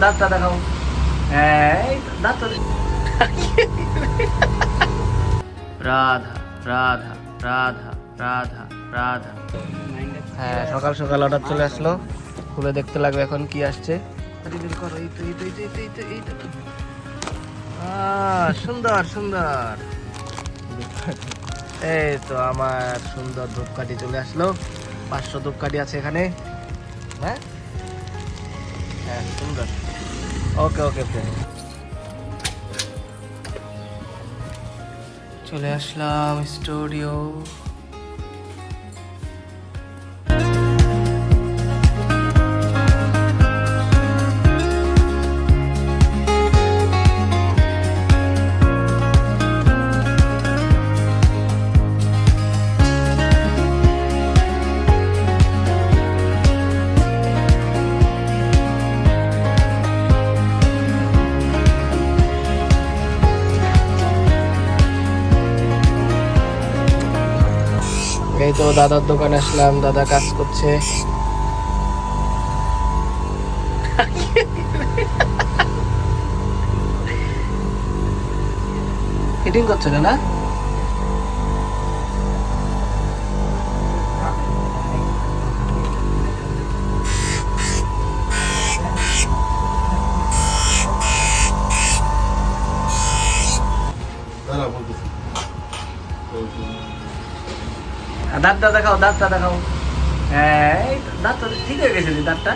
দাঁতটা দেখাও। এই দাঁতটা রাধা রাধা রাধা রাধা রাধা। হ্যাঁ, সকাল সকাল অর্ডার চলে আসলো, খুলে দেখতে লাগবে এখন কি আসছে। সুন্দর সুন্দর, এই তো আমার সুন্দর ধূপকাঠি চলে আসলো। 500 ধূপকাঠি আছে এখানে। হ্যাঁ হ্যাঁ, সুন্দর। ওকে ওকে ফ্রেন্ড, চলে আসলাম স্টুডিও। এই তো দাদার দোকানে আসলাম, দাদা কাজ করছে। ফিটিং করছে না? দাঁতটা দেখাও, দাঁতটা দেখাও। হ্যাঁ, এই দাঁতটা ঠিক হয়ে গেছে দাঁতটা।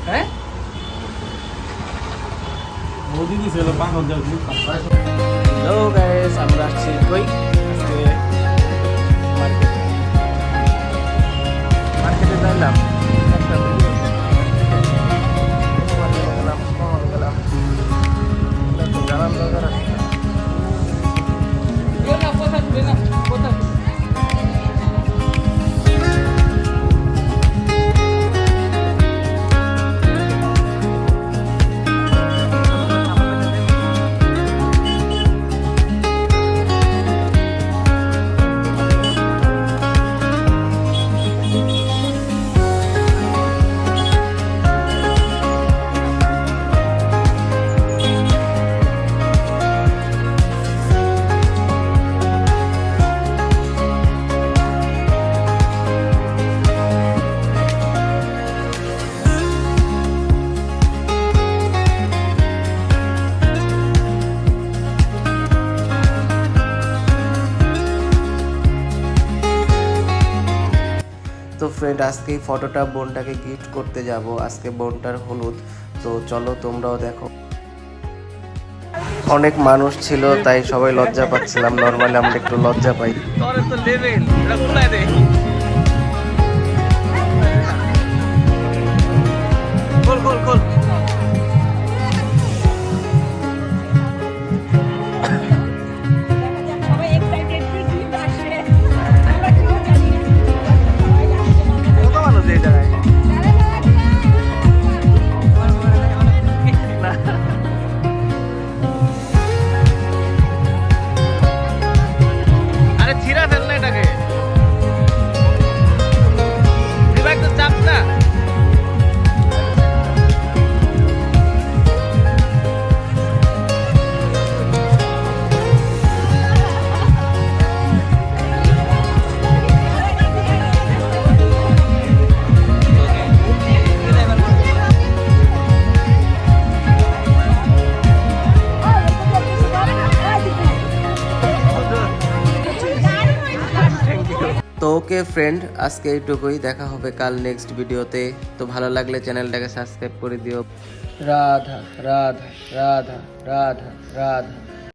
হ্যাঁ, হ্যালো গাইস, আমরা আসছি কই আজকে মার্কেটে যাইলাম। তো ফ্রেন্ড, আজকে এই ফটোটা বোনটাকে গিফট করতে যাব। আজকে বোনটার হলুদ, তো চলো তোমরাও দেখো। অনেক মানুষ ছিল তাই সবাই লজ্জা পাচ্ছিলাম, নর্মালি আমরা একটু লজ্জা পাই। খোল খোল খোল। তো ওকে ফ্রেন্ড, আজকে এইটুকুই, দেখা হবে কাল নেক্সট ভিডিওতে। তো ভালো লাগলে চ্যানেলটাকে সাবস্ক্রাইব করে দিও। রাধা রাধা রাধা রাধা রাধা।